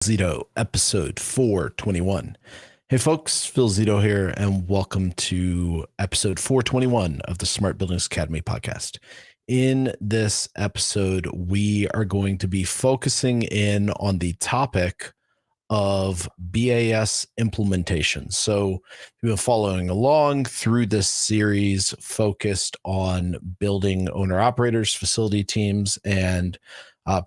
Zito, episode 421. Hey folks, Phil Zito here, and welcome to episode 421 of the Smart Buildings Academy podcast. In this episode, we are going to be focusing in on the topic of BAS implementation. So we've been following along through this series focused on building owner-operators, facility teams, and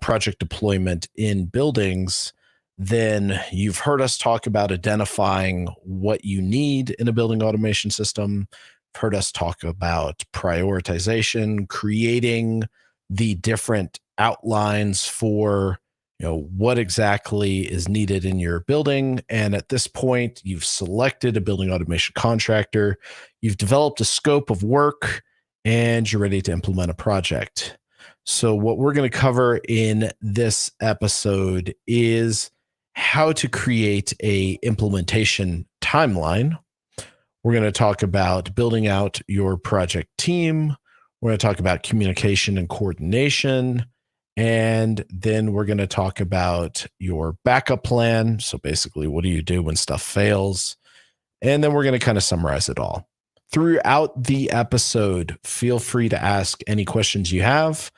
project deployment in buildings. Then you've heard us talk about identifying what you need in a building automation system. You've heard us talk about prioritization, creating the different outlines for what exactly is needed in your building. And at this point, you've selected a building automation contractor, you've developed a scope of work, and you're ready to implement a project. So what we're going to cover in this episode is how to create a implementation timeline. We're going to talk about building out your project team. We're going to talk about communication and coordination. And then we're going to talk about your backup plan. So basically, what do you do when stuff fails? And then we're going to kind of summarize it all. Throughout the episode, feel free to ask any questions you have.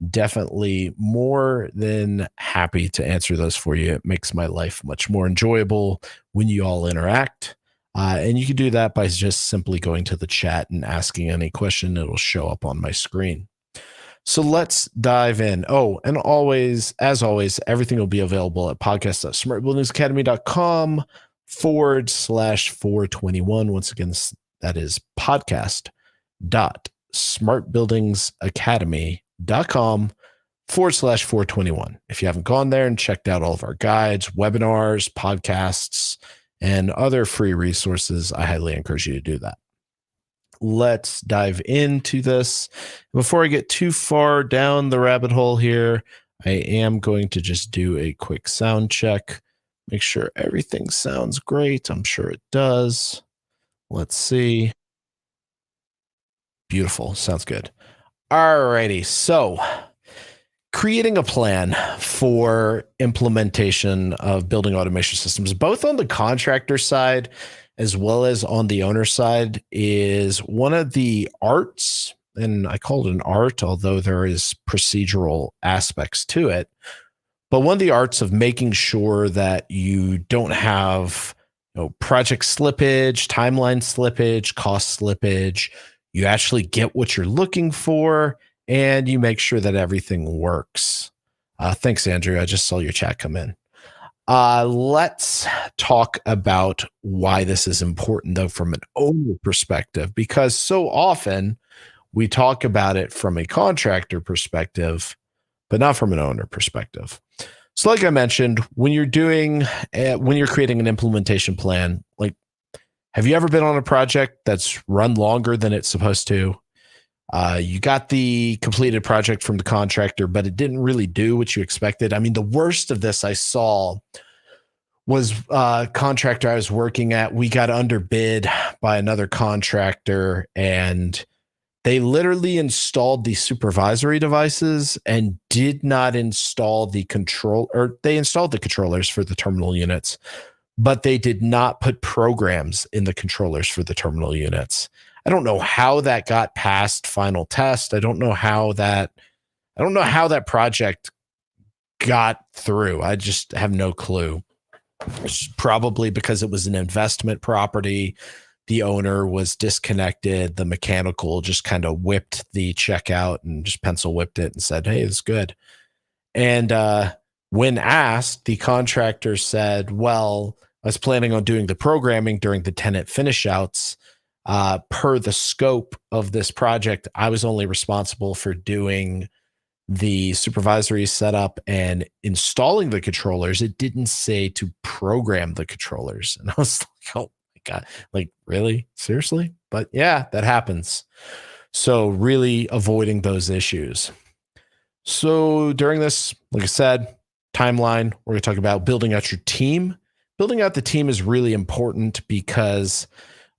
Definitely more than happy to answer those for you. It makes my life much more enjoyable when you all interact. And you can do that by just simply going to the chat and asking any question. It'll show up on my screen. So let's dive in. Oh, and as always, everything will be available at podcast.smartbuildingsacademy.com/421. Once again, that is podcast.smartbuildingsacademy.com/421. If you haven't gone there and checked out all of our guides, webinars, podcasts, and other free resources, I highly encourage you to do that. Let's dive into this. Before I get too far down the rabbit hole here, I am going to just do a quick sound check. Make sure everything sounds great. I'm sure it does. Let's see. Beautiful. Sounds good. Alrighty. So creating a plan for implementation of building automation systems, both on the contractor side as well as on the owner side, is one of the arts, and I call it an art, although there is procedural aspects to it, but one of the arts of making sure that you don't have project slippage, timeline slippage, cost slippage. You actually get what you're looking for, and you make sure that everything works. Thanks, Andrew. I just saw your chat come in. Let's talk about why this is important, though, from an owner perspective, because so often we talk about it from a contractor perspective, but not from an owner perspective. So like I mentioned, when you're creating an implementation plan, like, have you ever been on a project that's run longer than it's supposed to? You got the completed project from the contractor, but it didn't really do what you expected. I mean, the worst of this I saw was a contractor I was working at. We got underbid by another contractor, and they literally installed the supervisory devices and did not install the they installed the controllers for the terminal units, but they did not put programs in the controllers for the terminal units. I don't know how that got past final test. I don't know how that project got through. I just have no clue. It's probably because it was an investment property. The owner was disconnected. The mechanical just kind of whipped the check out and just pencil whipped it and said, "Hey, it's good." And when asked, the contractor said, "Well, I was planning on doing the programming during the tenant finish outs. Per the scope of this project, I was only responsible for doing the supervisory setup and installing the controllers. It didn't say to program the controllers." And I was like, oh my God, like, really? Seriously? But yeah, that happens. So really avoiding those issues. So during this, like I said, timeline, we're going to talk about building out your team. Building out the team is really important because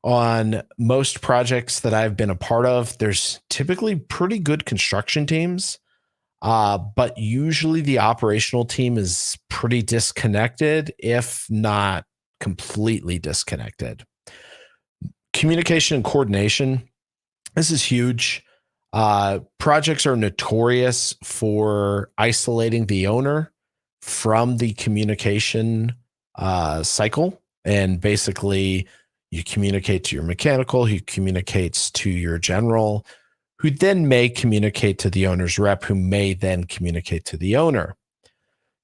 on most projects that I've been a part of, there's typically pretty good construction teams. But usually the operational team is pretty disconnected, if not completely disconnected. Communication and coordination. This is huge. Projects are notorious for isolating the owner from the communication cycle. And basically, you communicate to your mechanical, who communicates to your general, who then may communicate to the owner's rep, who may then communicate to the owner.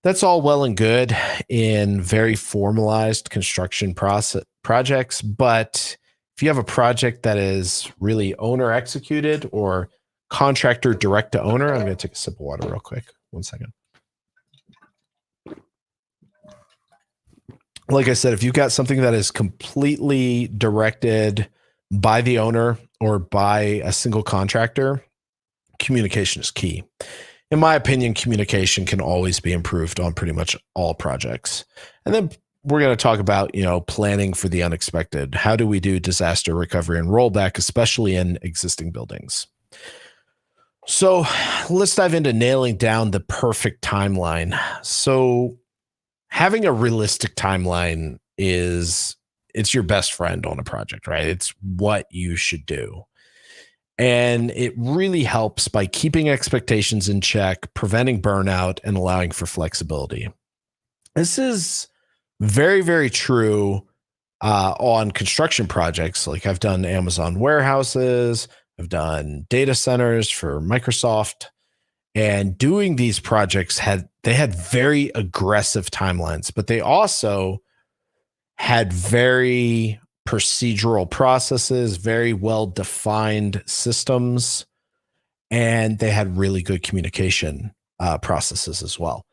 That's all well and good in very formalized construction projects, but if you have a project that is really owner executed or contractor direct to owner, I'm going to take a sip of water real quick. 1 second. Like I said, if you've got something that is completely directed by the owner or by a single contractor, communication is key. In my opinion, communication can always be improved on pretty much all projects. And then we're going to talk about, planning for the unexpected. How do we do disaster recovery and rollback, especially in existing buildings? So let's dive into nailing down the perfect timeline. So having a realistic timeline it's your best friend on a project, right? It's what you should do. And it really helps by keeping expectations in check, preventing burnout, and allowing for flexibility. This is very, very true on construction projects. Like I've done Amazon warehouses, I've done data centers for Microsoft, and doing these projects had very aggressive timelines, but they also had very procedural processes, very well-defined systems, and they had really good communication processes as well.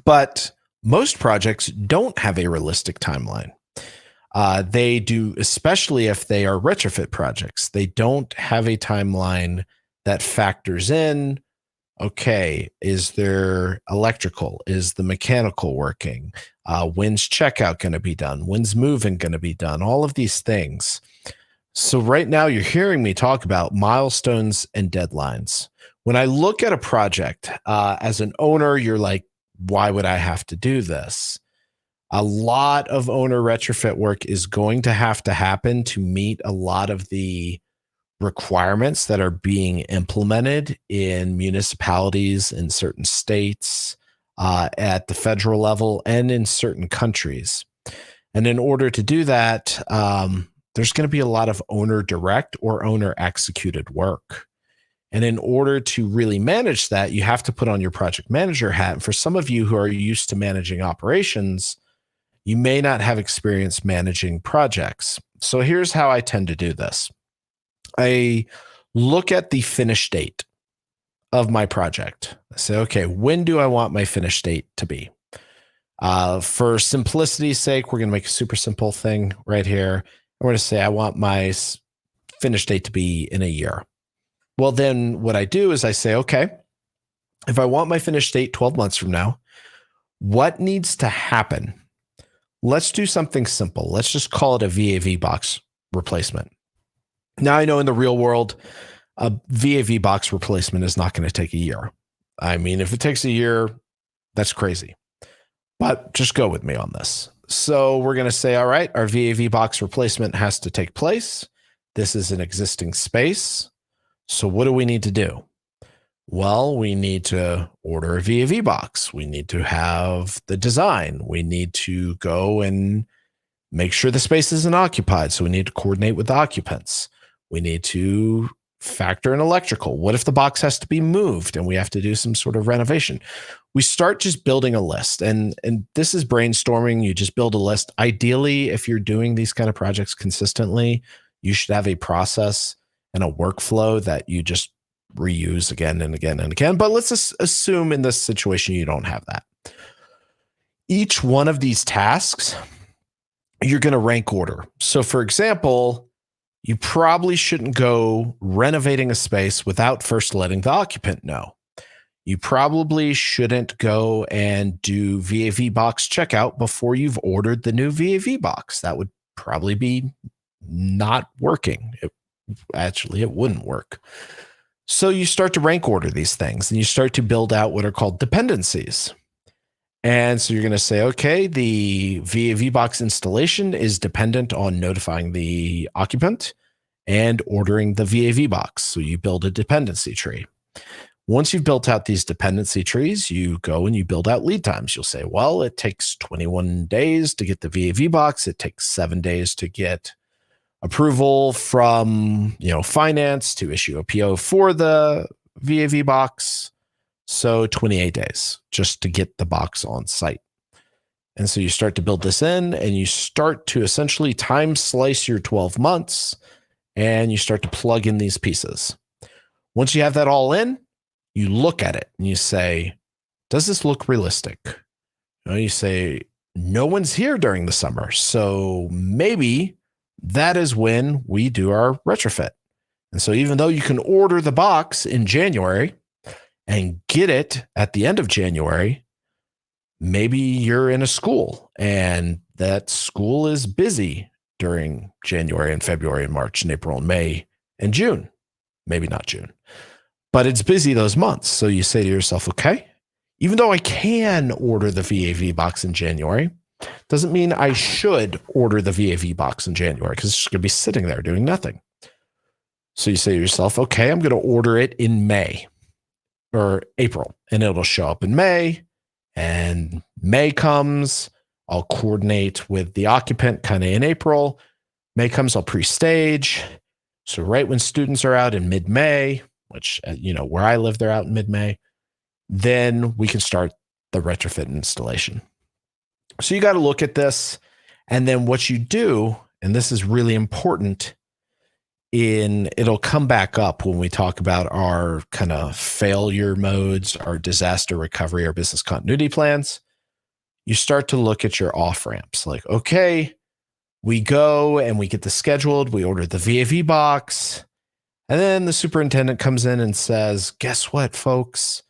But most projects don't have a realistic timeline. They do, especially if they are retrofit projects. They don't have a timeline that factors in, okay, is there electrical? Is the mechanical working? When's checkout going to be done? When's moving going to be done? All of these things. So right now you're hearing me talk about milestones and deadlines. When I look at a project as an owner, you're like, why would I have to do this? A lot of owner retrofit work is going to have to happen to meet a lot of the requirements that are being implemented in municipalities in certain states, at the federal level, and in certain countries. And in order to do that, there's going to be a lot of owner direct or owner executed work. And in order to really manage that, you have to put on your project manager hat. And for some of you who are used to managing operations, you may not have experience managing projects. So here's how I tend to do this. I look at the finish date of my project. I say, okay, when do I want my finish date to be? For simplicity's sake, we're going to make a super simple thing right here. I'm going to say I want my finish date to be in a year. Well, then what I do is I say, okay, if I want my finish date 12 months from now, what needs to happen? Let's do something simple. Let's just call it a VAV box replacement. Now, I know in the real world, a VAV box replacement is not going to take a year. I mean, if it takes a year, that's crazy. But just go with me on this. So we're going to say, all right, our VAV box replacement has to take place. This is an existing space. So what do we need to do? Well, we need to order a VAV box. We need to have the design. We need to go and make sure the space isn't occupied. So we need to coordinate with the occupants. We need to factor in electrical. What if the box has to be moved and we have to do some sort of renovation? We start just building a list. And this is brainstorming. You just build a list. Ideally, if you're doing these kind of projects consistently, you should have a process and a workflow that you just reuse again and again and again. But let's just assume in this situation you don't have that. Each one of these tasks, you're going to rank order. So for example, you probably shouldn't go renovating a space without first letting the occupant know. You probably shouldn't go and do VAV box checkout before you've ordered the new VAV box. That would probably be not working. It wouldn't work. So you start to rank order these things and you start to build out what are called dependencies. And so you're going to say, okay, the VAV box installation is dependent on notifying the occupant and ordering the VAV box. So you build a dependency tree. Once you've built out these dependency trees, you go and you build out lead times. You'll say, well, it takes 21 days to get the VAV box. It takes 7 days to get approval from, finance to issue a PO for the VAV box. So 28 days just to get the box on site. And so you start to build this in and you start to essentially time slice your 12 months and you start to plug in these pieces. Once you have that all in, you look at it and you say, does this look realistic? You say, no one's here during the summer. So maybe that is when we do our retrofit. And so even though you can order the box in January and get it at the end of January, maybe you're in a school and that school is busy during January and February and March and April and May and June. Maybe not June, but it's busy those months. So you say to yourself, okay, even though I can order the VAV box in January, doesn't mean I should order the VAV box in January because it's just going to be sitting there doing nothing. So you say to yourself, okay, I'm going to order it in May or April and it'll show up in May, and May comes, I'll coordinate with the occupant kind of in April. May comes, I'll pre-stage. So right when students are out in mid-May, which, where I live, they're out in mid-May, then we can start the retrofit installation. So you got to look at this. And then what you do, and this is really important, it'll come back up when we talk about our kind of failure modes, our disaster recovery, our business continuity plans. You start to look at your off ramps like, okay, we go and we get this scheduled. We order the VAV box. And then the superintendent comes in and says, guess what, folks?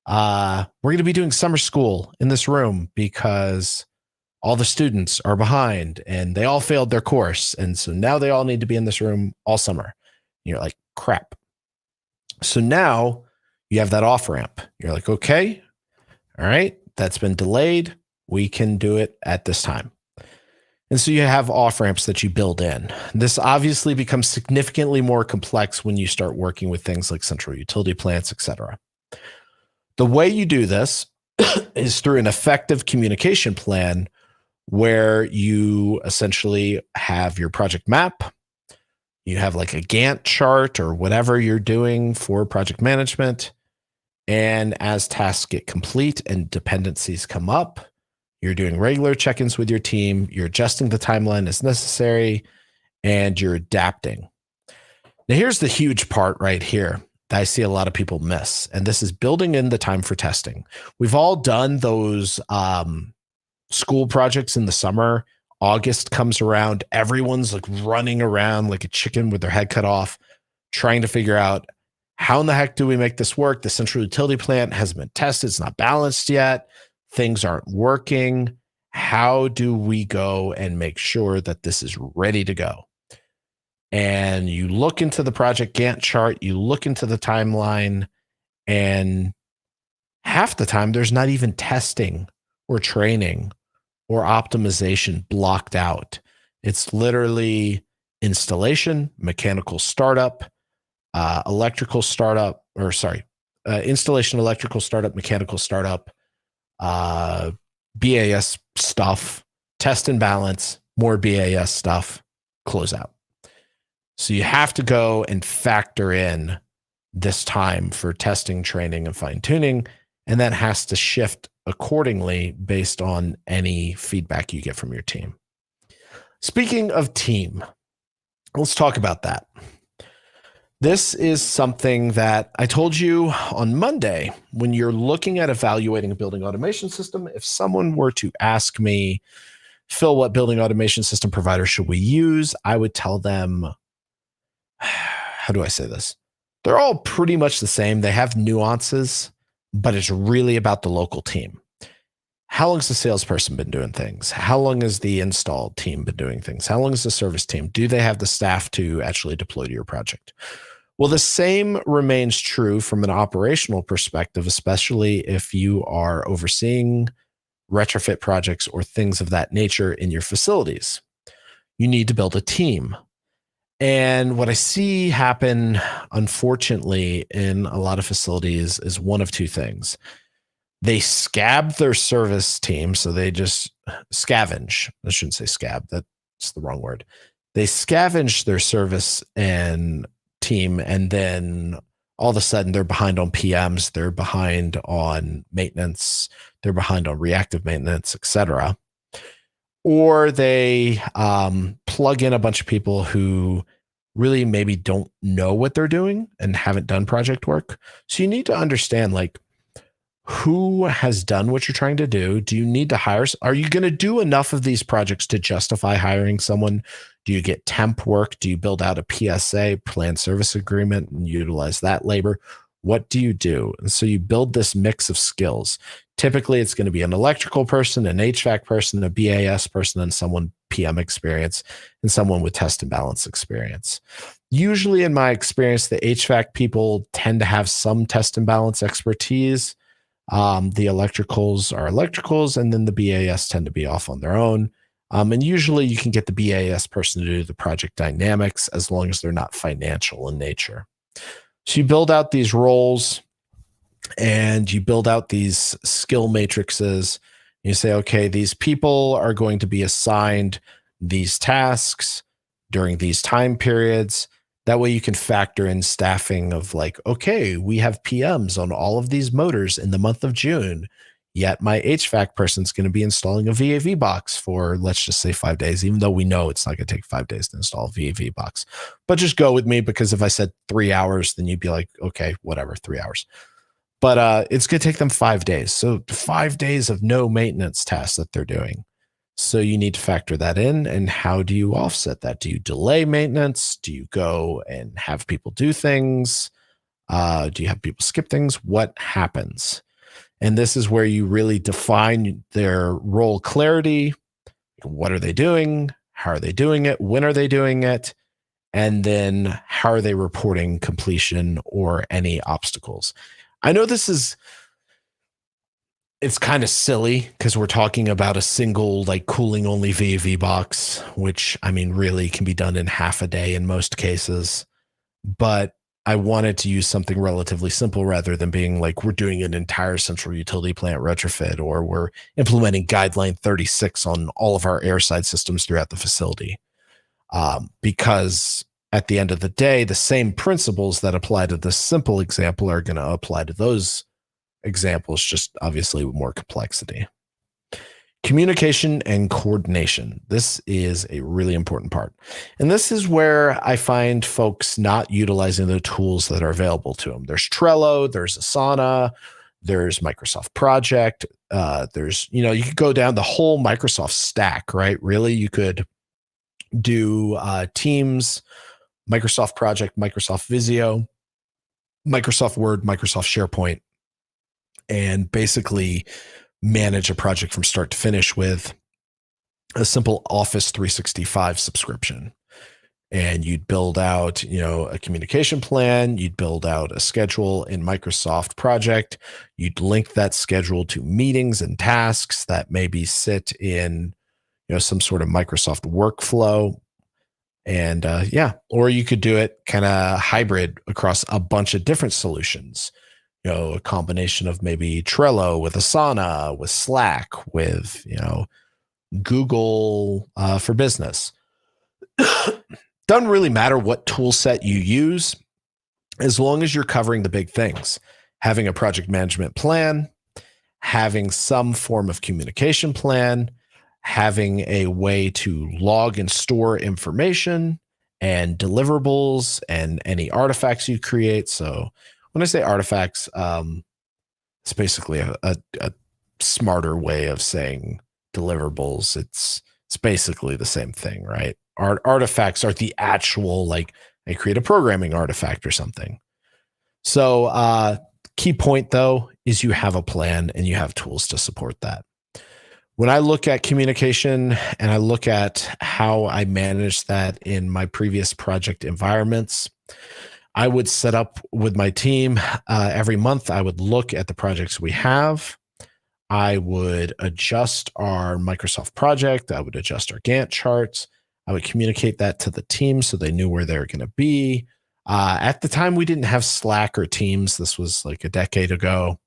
We're going to be doing summer school in this room because all the students are behind and they all failed their course. And so now they all need to be in this room all summer. And you're like, crap. So now you have that off ramp. You're like, okay, all right, that's been delayed. We can do it at this time. And so you have off ramps that you build in. This obviously becomes significantly more complex when you start working with things like central utility plants, et cetera. The way you do this is through an effective communication plan where you essentially have your project map. You have like a Gantt chart or whatever you're doing for project management. And as tasks get complete and dependencies come up, you're doing regular check-ins with your team. You're adjusting the timeline as necessary, and you're adapting. Now, here's the huge part right here that I see a lot of people miss, and this is building in the time for testing. We've all done those school projects in the summer. August comes around. Everyone's like running around like a chicken with their head cut off, trying to figure out how in the heck do we make this work? The central utility plant hasn't been tested. It's not balanced yet. Things aren't working. How do we go and make sure that this is ready to go? And you look into the project Gantt chart, you look into the timeline, and half the time there's not even testing or training or optimization blocked out. It's literally installation, mechanical startup, installation, electrical startup, mechanical startup, BAS stuff, test and balance, more BAS stuff, close out. So you have to go and factor in this time for testing, training, and fine tuning. And that has to shift accordingly based on any feedback you get from your team. Speaking of team, let's talk about that. This is something that I told you on Monday. When you're looking at evaluating a building automation system, if someone were to ask me, Phil, what building automation system provider should we use? I would tell them, how do I say this? They're all pretty much the same. They have nuances, but it's really about the local team. How long has the salesperson been doing things? How long has the install team been doing things? How long has the service team? Do they have the staff to actually deploy to your project? Well, the same remains true from an operational perspective, especially if you are overseeing retrofit projects or things of that nature in your facilities. You need to build a team. And what I see happen, unfortunately, in a lot of facilities is one of two things. They scab their service team. So they just scavenge. I shouldn't say scab. That's the wrong word. They scavenge their service and team. And then all of a sudden they're behind on PMs. They're behind on maintenance. They're behind on reactive maintenance, et cetera. Or they plug in a bunch of people who really maybe don't know what they're doing and haven't done project work. So you need to understand, like, who has done what you're trying to do? Do you need to hire? Are you going to do enough of these projects to justify hiring someone? Do you get temp work? Do you build out a PSA, planned service agreement, and utilize that labor? What do you do? And so you build this mix of skills. Typically, it's going to be an electrical person, an HVAC person, a BAS person, and someone PM experience, and someone with test and balance experience. Usually, in my experience, the HVAC people tend to have some test and balance expertise. The electricals are electricals, and then the BAS tend to be off on their own. And usually you can get the BAS person to do the project dynamics as long as they're not financial in nature. So you build out these roles and you build out these skill matrices. You say, okay, these people are going to be assigned these tasks during these time periods. That way you can factor in staffing of like, okay, we have PMs on all of these motors in the month of June, yet my HVAC person's going to be installing a VAV box for, let's just say 5 days, even though we know it's not going to take 5 days to install a VAV box. But just go with me, because if I said 3 hours, then you'd be like, okay, whatever, 3 hours. But it's going to take them 5 days. So 5 days of no maintenance tasks that they're doing. So you need to factor that in. And how do you offset that? Do you delay maintenance? Do you go and have people do things? Do you have people skip things? What happens? And this is where you really define their role clarity. What are they doing? How are they doing it? When are they doing it? And then how are they reporting completion or any obstacles? I know it's kind of silly because we're talking about a single like cooling only VAV box, which I mean really can be done in half a day in most cases. But I wanted to use something relatively simple rather than being like we're doing an entire central utility plant retrofit or we're implementing guideline 36 on all of our airside systems throughout the facility. Because at the end of the day, the same principles that apply to this simple example are going to apply to those examples, just obviously with more complexity. Communication and coordination. This is a really important part. And this is where I find folks not utilizing the tools that are available to them. There's Trello, there's Asana, there's Microsoft Project. There's, you could go down the whole Microsoft stack, right? Really, you could do Teams, Microsoft Project, Microsoft Visio, Microsoft Word, Microsoft SharePoint, and basically manage a project from start to finish with a simple Office 365 subscription. And you'd build out, a communication plan. You'd build out a schedule in Microsoft Project. You'd link that schedule to meetings and tasks that maybe sit in, some sort of Microsoft workflow. And or you could do it kind of hybrid across a bunch of different solutions. A combination of maybe Trello with Asana, with Slack, with, Google for Business. Doesn't really matter what tool set you use, as long as you're covering the big things. Having a project management plan, having some form of communication plan, having a way to log and store information and deliverables and any artifacts you create. So when I say artifacts, it's basically a smarter way of saying deliverables. It's basically the same thing, right? Artifacts are the actual, like, I create a programming artifact or something. So key point, though, is you have a plan and you have tools to support that. When I look at communication and I look at how I manage that in my previous project environments, I would set up with my team every month. I would look at the projects we have. I would adjust our Microsoft project. I would adjust our Gantt charts. I would communicate that to the team so they knew where they were going to be. At the time, we didn't have Slack or Teams. This was like a decade ago.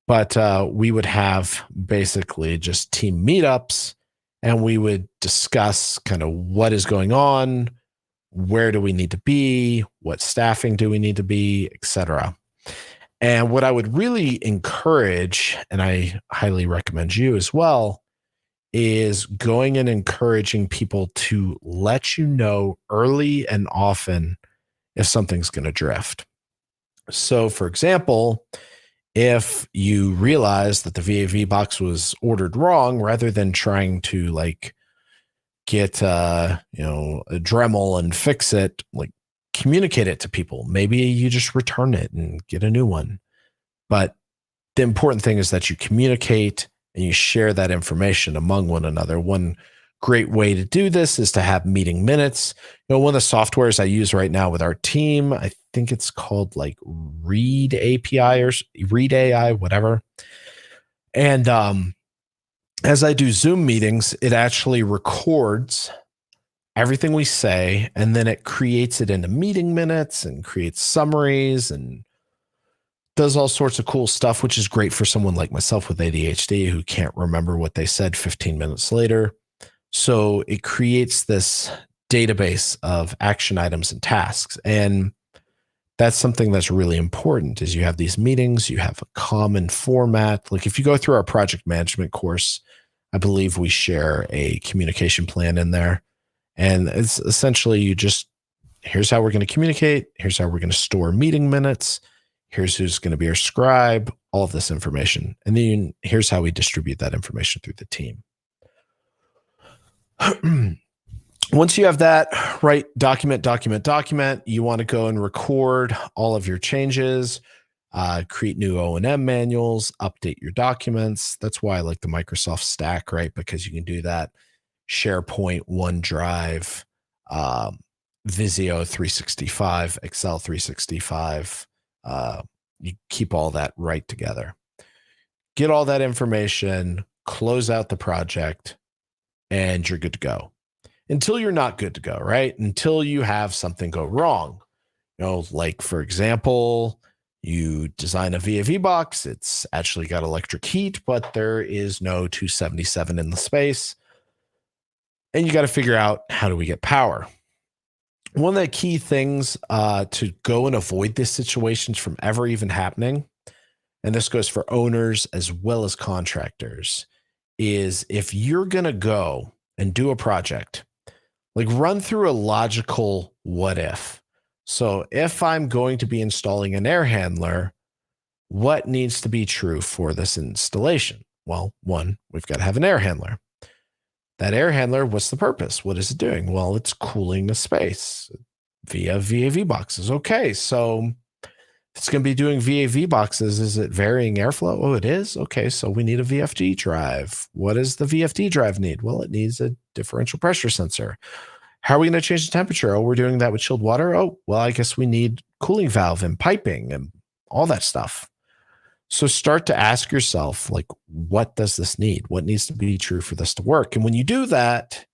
But we would have basically just team meetups, and we would discuss kind of what is going on, where do we need to be, what staffing do we need to be, etc. And what I would really encourage, and I highly recommend you as well, is going and encouraging people to let you know early and often if something's going to drift. So, for example, if you realize that the VAV box was ordered wrong, rather than trying to like get a Dremel and fix it, like communicate it to people. Maybe you just return it and get a new one. But the important thing is that you communicate and you share that information among one another. One great way to do this is to have meeting minutes. One of the softwares I use right now with our team, I think it's called like Read API or Read AI, whatever. And as I do Zoom meetings, it actually records everything we say, and then it creates it into meeting minutes and creates summaries and does all sorts of cool stuff, which is great for someone like myself with ADHD who can't remember what they said 15 minutes later. So it creates this database of action items and tasks. And that's something that's really important is you have these meetings, you have a common format. Like if you go through our project management course, I believe we share a communication plan in there. And it's essentially here's how we're going to communicate. Here's how we're going to store meeting minutes. Here's who's going to be our scribe, all of this information. And then here's how we distribute that information through the team. Once you have that, right, document, you want to go and record all of your changes, create new O&M manuals, update your documents. That's why I like the Microsoft Stack, right? Because you can do that. SharePoint, OneDrive, Visio 365, Excel 365. You keep all that right together. Get all that information, close out the project, and you're good to go. Until you're not good to go, right? Until you have something go wrong. Like for example, you design a VAV box. It's actually got electric heat, but there is no 277 in the space. And you got to figure out, how do we get power? One of the key things to go and avoid these situations from ever even happening, and this goes for owners as well as contractors, is if you're going to go and do a project, like run through a logical what if. So if I'm going to be installing an air handler, what needs to be true for this installation? Well, one, we've got to have an air handler. That air handler, what's the purpose? What is it doing? Well, it's cooling the space via VAV boxes. Okay, so it's going to be doing VAV boxes. Is it varying airflow? Oh, it is? Okay, so we need a VFD drive. What does the VFD drive need? Well, it needs a differential pressure sensor. How are we going to change the temperature? Oh, we're doing that with chilled water. Oh, well, I guess we need cooling valve and piping and all that stuff. So start to ask yourself, like, what does this need? What needs to be true for this to work? And when you do that,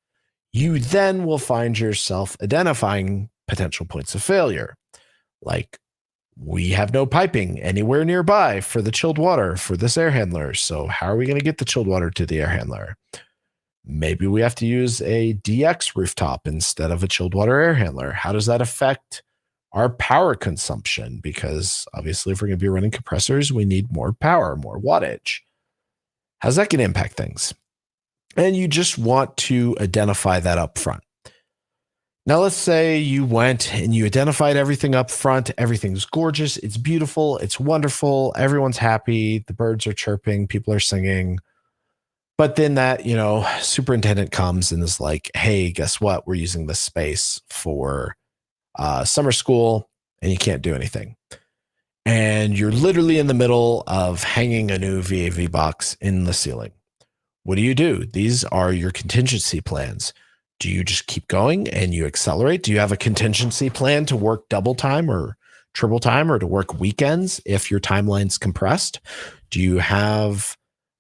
you then will find yourself identifying potential points of failure. Like, we have no piping anywhere nearby for the chilled water for this air handler. So how are we going to get the chilled water to the air handler? Maybe we have to use a DX rooftop instead of a chilled water air handler. How does that affect our power consumption? Because obviously if we're going to be running compressors, we need more power, more wattage. How's that going to impact things? And you just want to identify that up front. Now, let's say you went and you identified everything up front. Everything's gorgeous. It's beautiful. It's wonderful. Everyone's happy. The birds are chirping. People are singing. But then that, superintendent comes and is like, hey, guess what? We're using this space for summer school and you can't do anything. And you're literally in the middle of hanging a new VAV box in the ceiling. What do? These are your contingency plans. Do you just keep going and you accelerate? Do you have a contingency plan to work double time or triple time, or to work weekends if your timeline's compressed? Do you have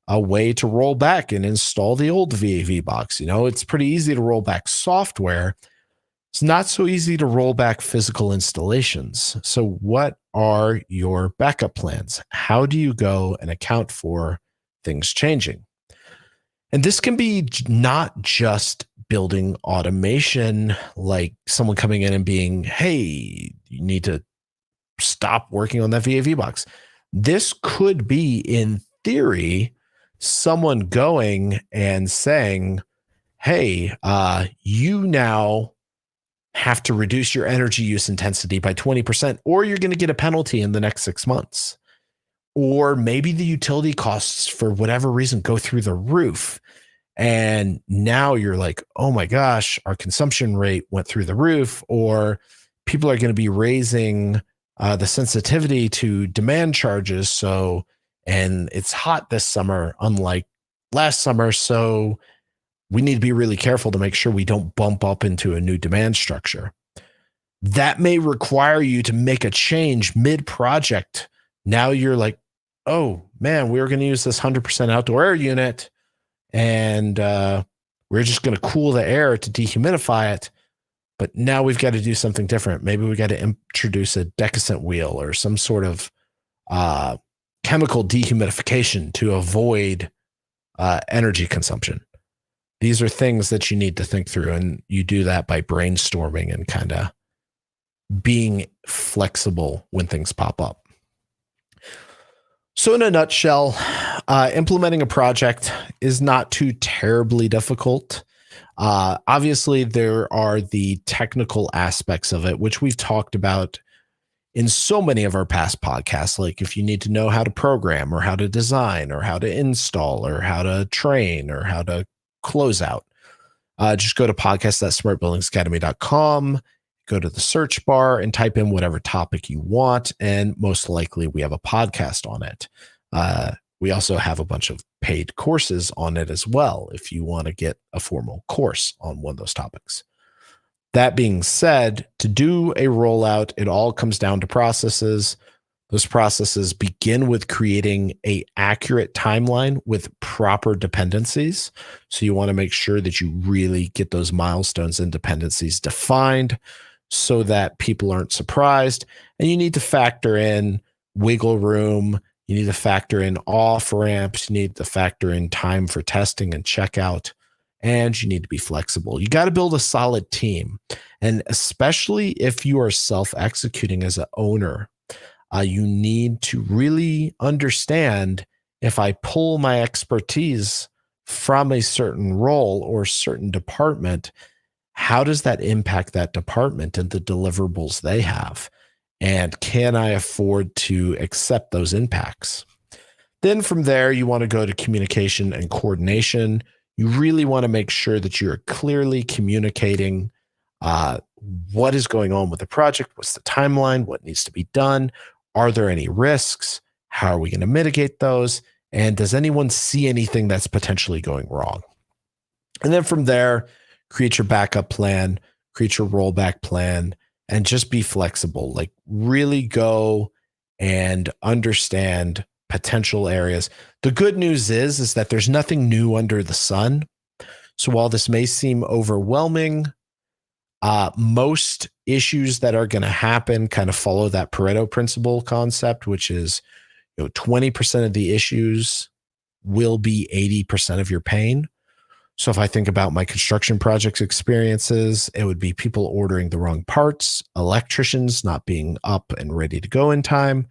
a way to roll back and install the old VAV box? It's pretty easy to roll back software. It's not so easy to roll back physical installations. So what are your backup plans? How do you go and account for things changing? And this can be not just building automation, like someone coming in and being, hey, you need to stop working on that VAV box. This could be, in theory, someone going and saying, hey, you now have to reduce your energy use intensity by 20%, or you're going to get a penalty in the next 6 months. Or maybe the utility costs, for whatever reason, go through the roof. And now you're like, oh my gosh, our consumption rate went through the roof, or people are going to be raising the sensitivity to demand charges. And it's hot this summer, unlike last summer. So we need to be really careful to make sure we don't bump up into a new demand structure. That may require you to make a change mid-project. Now you're like, oh man, we're going to use this 100% outdoor air unit, and we're just going to cool the air to dehumidify it. But now we've got to do something different. Maybe we got to introduce a decusant wheel or some sort of chemical dehumidification to avoid energy consumption. These are things that you need to think through, and you do that by brainstorming and kind of being flexible when things pop up. So in a nutshell, implementing a project is not too terribly difficult. Obviously, there are the technical aspects of it, which we've talked about in so many of our past podcasts. Like if you need to know how to program or how to design or how to install or how to train or how to close out, just go to podcast.smartbuildingsacademy.com, go to the search bar and type in whatever topic you want. And most likely we have a podcast on it. We also have a bunch of paid courses on it as well, if you want to get a formal course on one of those topics. That being said, to do a rollout, it all comes down to processes. Those processes begin with creating an accurate timeline with proper dependencies. So you want to make sure that you really get those milestones and dependencies defined so that people aren't surprised. And you need to factor in wiggle room. You need to factor in off ramps. You need to factor in time for testing and checkout. And you need to be flexible. You got to build a solid team. And especially if you are self-executing as an owner, you need to really understand, if I pull my expertise from a certain role or certain department, how does that impact that department and the deliverables they have? And can I afford to accept those impacts? Then from there, you want to go to communication and coordination. You really want to make sure that you're clearly communicating what is going on with the project, what's the timeline, what needs to be done. Are there any risks? How are we going to mitigate those? And does anyone see anything that's potentially going wrong? And then from there, create your backup plan, create your rollback plan, and just be flexible. Like really go and understand potential areas. The good news is that there's nothing new under the sun. So while this may seem overwhelming, most issues that are going to happen kind of follow that Pareto principle concept, which is 20% of the issues will be 80% of your pain. So if I think about my construction projects experiences, it would be people ordering the wrong parts, electricians not being up and ready to go in time,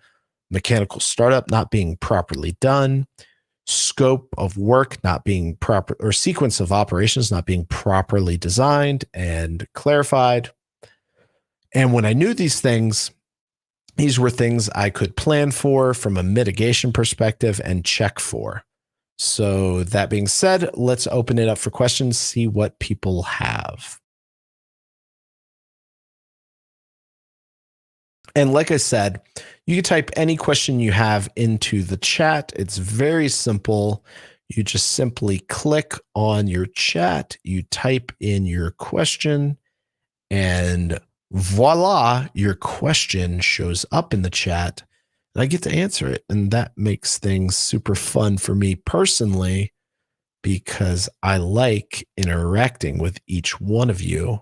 mechanical startup not being properly done, scope of work not being proper, or sequence of operations not being properly designed and clarified. And when I knew these things, these were things I could plan for from a mitigation perspective and check for. So that being said, let's open it up for questions, see what people have. And like I said, you can type any question you have into the chat. It's very simple. You just simply click on your chat, you type in your question, and voila, your question shows up in the chat, and I get to answer it. And that makes things super fun for me personally, because I like interacting with each one of you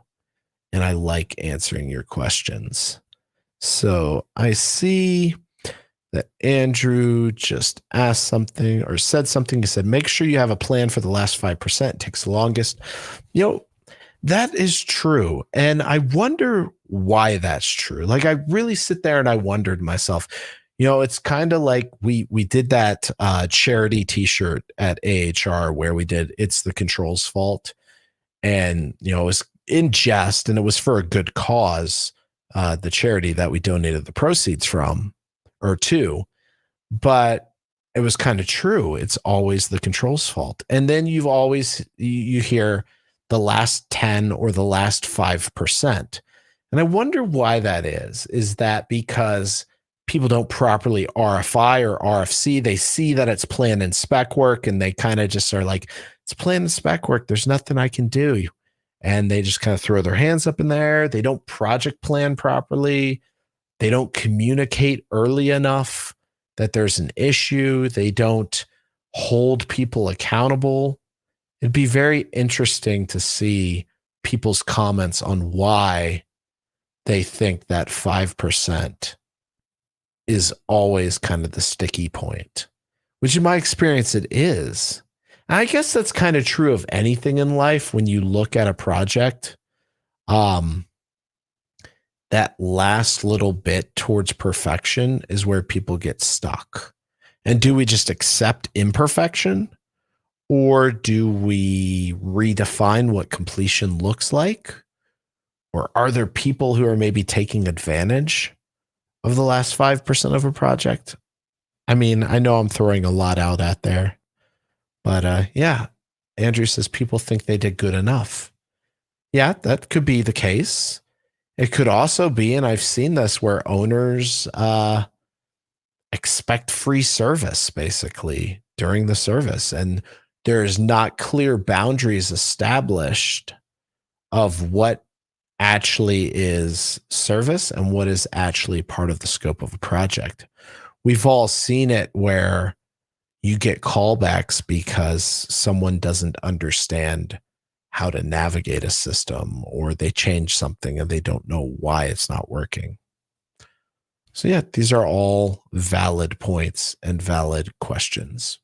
and I like answering your questions. So I see that Andrew just asked something or said something. He said, make sure you have a plan for the last 5%. It takes the longest. That is true. And I wonder why that's true. Like, I really sit there and I wondered myself, it's kind of like we did that charity t-shirt at AHR where we did It's the Control's Fault. And, it was in jest and it was for a good cause, the charity that we donated the proceeds from or to. But it was kind of true. It's always the control's fault. And then you hear the last 10 or the last 5%. And I wonder why that is. Is that because people don't properly RFI or RFC? They see that it's plan and spec work and they kind of just are like, it's plan and spec work. There's nothing I can do. And they just kind of throw their hands up in the air. They don't project plan properly. They don't communicate early enough that there's an issue. They don't hold people accountable. It'd be very interesting to see people's comments on why they think that 5% is always kind of the sticky point, which in my experience it is. And I guess that's kind of true of anything in life. When you look at a project, that last little bit towards perfection is where people get stuck. And do we just accept imperfection? Or do we redefine what completion looks like? Or are there people who are maybe taking advantage of the last 5% of a project? I mean, I know I'm throwing a lot out at there, but yeah, Andrew says people think they did good enough. Yeah, that could be the case. It could also be, and I've seen this, where owners expect free service basically during the service, and there's not clear boundaries established of what actually is service and what is actually part of the scope of a project. We've all seen it where you get callbacks because someone doesn't understand how to navigate a system, or they change something and they don't know why it's not working. So yeah, these are all valid points and valid questions.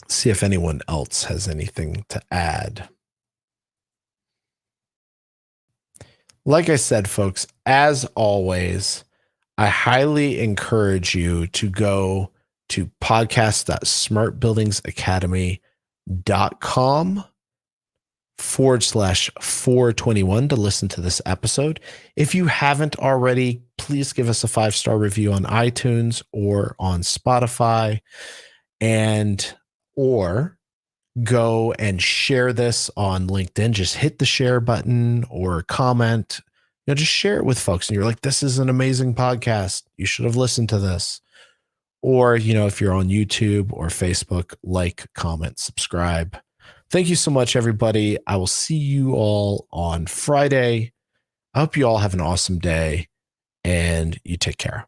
See if anyone else has anything to add. Like I said, folks, as always, I highly encourage you to go to podcast.smartbuildingsacademy.com/421 to listen to this episode. If you haven't already, please give us a 5-star review on iTunes or on Spotify, or go and share this on LinkedIn. Just hit the share button or comment. Just share it with folks. And you're like, this is an amazing podcast. You should have listened to this. Or, if you're on YouTube or Facebook, like, comment, subscribe. Thank you so much, everybody. I will see you all on Friday. I hope you all have an awesome day and you take care.